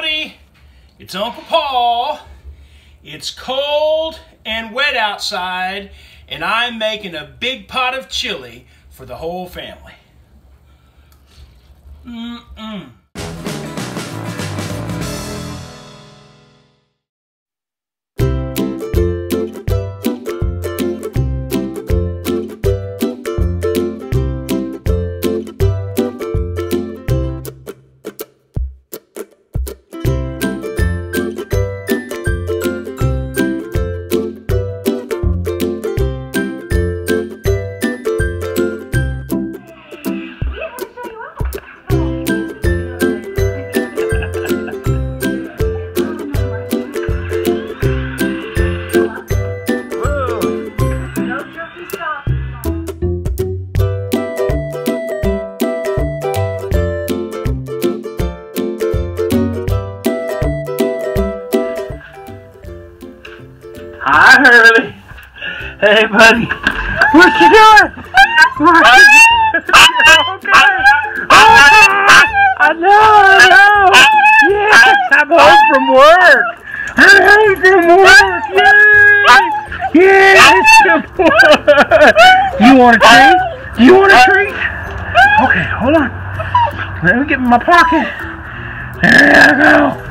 Howdy, it's Uncle Paul. It's cold and wet outside, and I'm making a big pot of chili for the whole family. Hi, Hurley. Hey, buddy. What you doing? Okay. I know. Yes, I'm home from work. I'm home from work. Yay. Yes, good boy. You want a treat? Do you want a treat? Okay, hold on. Let me get in my pocket. There I go.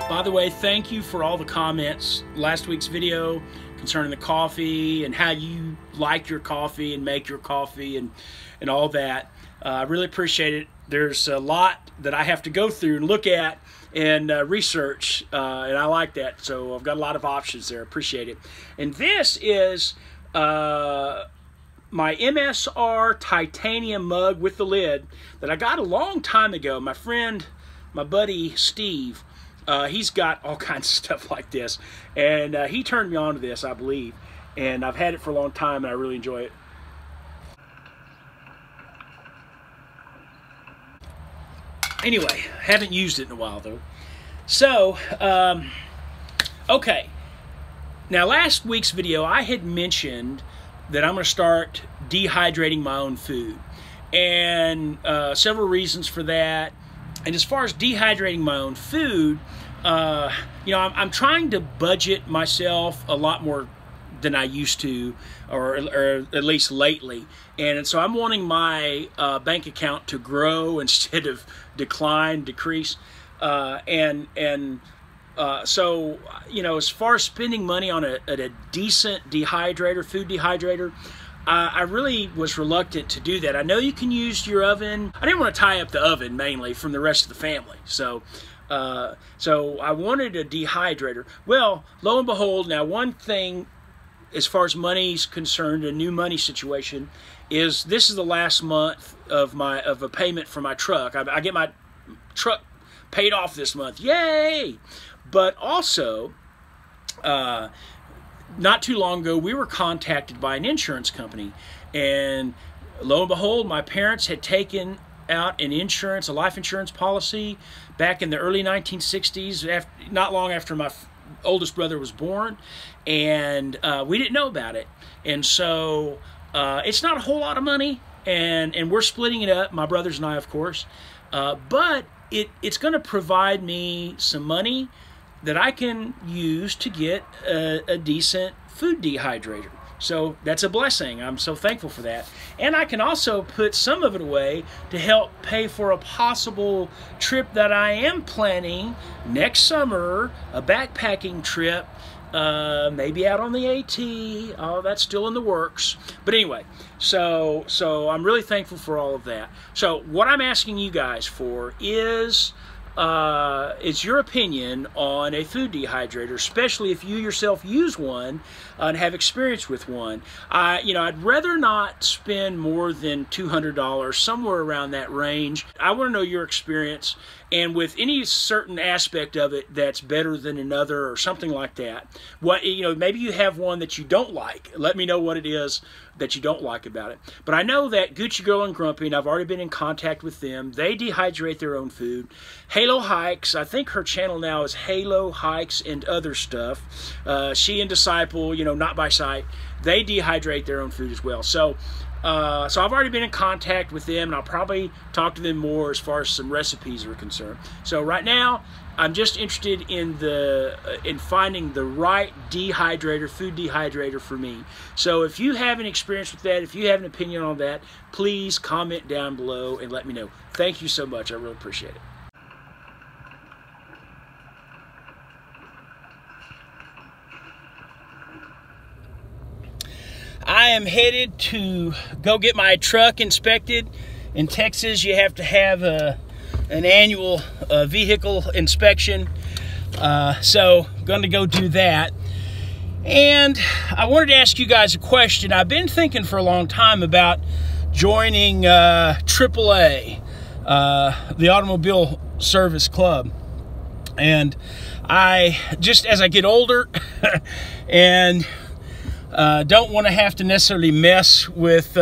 By the way, thank you for all the comments last week's video concerning the coffee and how you like your coffee and make your coffee and all that. I really appreciate it. There's a lot that I have to go through and look at and research, and I like that. So I've got a lot of options there. Appreciate it. And this is my MSR titanium mug with the lid that I got a long time ago. My friend, my buddy Steve, he's got all kinds of stuff like this, and he turned me on to this, I believe, and I've had it for a long time, and I really enjoy it. Anyway, haven't used it in a while, though. So, okay. Now, last week's video, I had mentioned that I'm going to start dehydrating my own food, and several reasons for that. And as far as dehydrating my own food, you know, I'm trying to budget myself a lot more than I used to, or at least lately. And so I'm wanting my bank account to grow instead of decrease. So, you know, as far as spending money on a decent dehydrator, food dehydrator, I really was reluctant to do that. I know you can use your oven. I didn't want to tie up the oven mainly from the rest of the family. So I wanted a dehydrator. Well, lo and behold, now one thing as far as money's concerned, a new money situation, is this is the last month of a payment for my truck. I get my truck paid off this month. Yay! But also, not too long ago, we were contacted by an insurance company, and lo and behold, my parents had taken out an insurance, a life insurance policy back in the early 1960s, not long after my oldest brother was born, and we didn't know about it. And so it's not a whole lot of money, and we're splitting it up, my brothers and I, of course, but it's going to provide me some money that I can use to get a decent food dehydrator. So that's a blessing. I'm so thankful for that. And I can also put some of it away to help pay for a possible trip that I am planning next summer, a backpacking trip, maybe out on the AT. Oh, that's still in the works. But anyway, so I'm really thankful for all of that. So what I'm asking you guys for is your opinion on a food dehydrator, especially if you yourself use one and have experience with one. I'd rather not spend more than $200, somewhere around that range. I want to know your experience, and with any certain aspect of it that's better than another or something like that. Maybe you have one that you don't like. Let me know what it is that you don't like about it. But I know that Gucci Girl and Grumpy, and I've already been in contact with them. They dehydrate their own food. Halo Hikes, I think her channel now is Halo Hikes and Other Stuff. She and Disciple, you know, Not By Sight, they dehydrate their own food as well. So I've already been in contact with them, and I'll probably talk to them more as far as some recipes are concerned. So right now, I'm just interested in finding the right dehydrator, food dehydrator for me. So if you have an experience with that, if you have an opinion on that, please comment down below and let me know. Thank you so much. I really appreciate it. I am headed to go get my truck inspected. In Texas, you have to have an annual vehicle inspection. So I'm going to go do that. And I wanted to ask you guys a question. I've been thinking for a long time about joining AAA, the Automobile Service Club. And I, just as I get older and don't want to have to necessarily mess with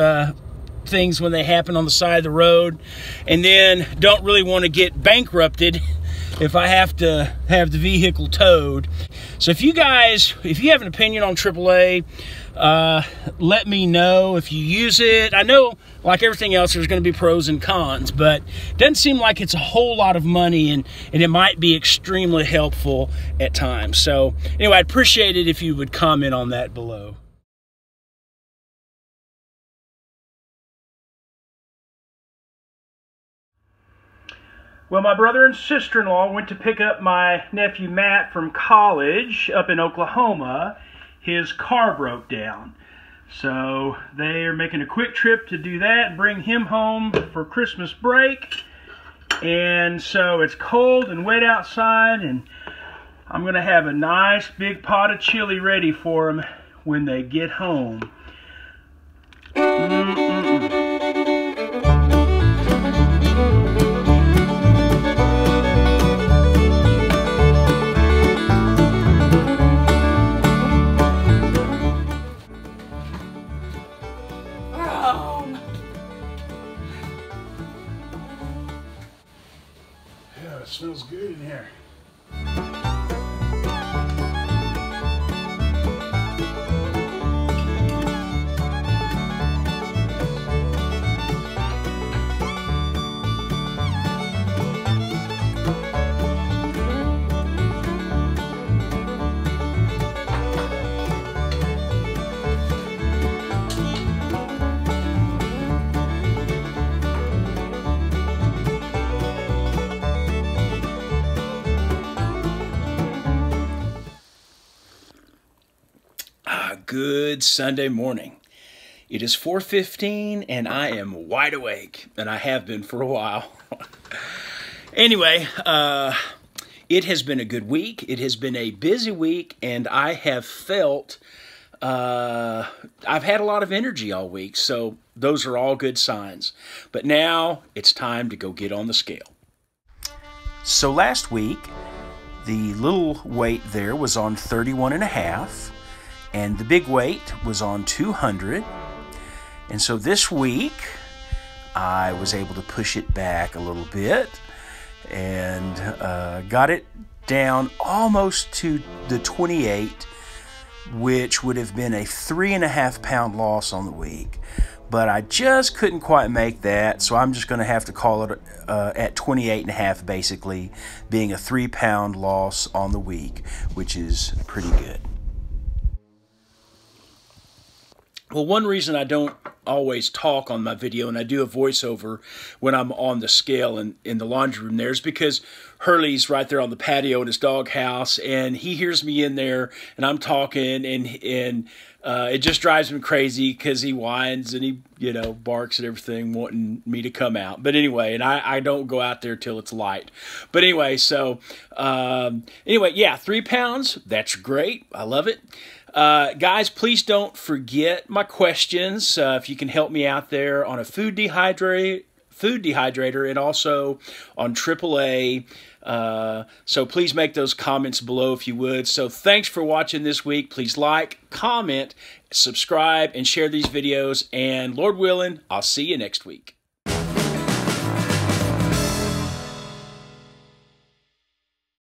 things when they happen on the side of the road, and then don't really want to get bankrupted if I have to have the vehicle towed. So if you have an opinion on AAA, let me know if you use it. I know, like everything else, there's going to be pros and cons, but it doesn't seem like it's a whole lot of money, and it might be extremely helpful at times. So anyway, I'd appreciate it if you would comment on that below. Well, my brother and sister-in-law went to pick up my nephew Matt from college up in Oklahoma. His car broke down. So they are making a quick trip to do that and bring him home for Christmas break. And so it's cold and wet outside, and I'm going to have a nice big pot of chili ready for them when they get home. Yeah, it smells good in here. Good Sunday morning. It is 4:15 and I am wide awake, and I have been for a while. Anyway, it has been a good week. It has been a busy week, and I have felt I've had a lot of energy all week, so those are all good signs. But now it's time to go get on the scale. So last week, the little weight there was on 31.5. And the big weight was on 200. And so this week, I was able to push it back a little bit and got it down almost to the 28, which would have been a 3.5 pound loss on the week. But I just couldn't quite make that, so I'm just going to have to call it at 28.5, basically, being a 3 pound loss on the week, which is pretty good. Well, one reason I don't always talk on my video, and I do a voiceover when I'm on the scale in the laundry room there, is because Hurley's right there on the patio in his doghouse, and he hears me in there, and I'm talking, and it just drives him crazy because he whines and he, barks at everything, wanting me to come out. But anyway, and I don't go out there till it's light. But anyway, so, yeah, 3 pounds, that's great. I love it. Guys, please don't forget my questions. If you can help me out there on a food dehydrator food dehydrator and also on AAA. So please make those comments below if you would. So thanks for watching this week. Please like, comment, subscribe, and share these videos. And Lord willing, I'll see you next week.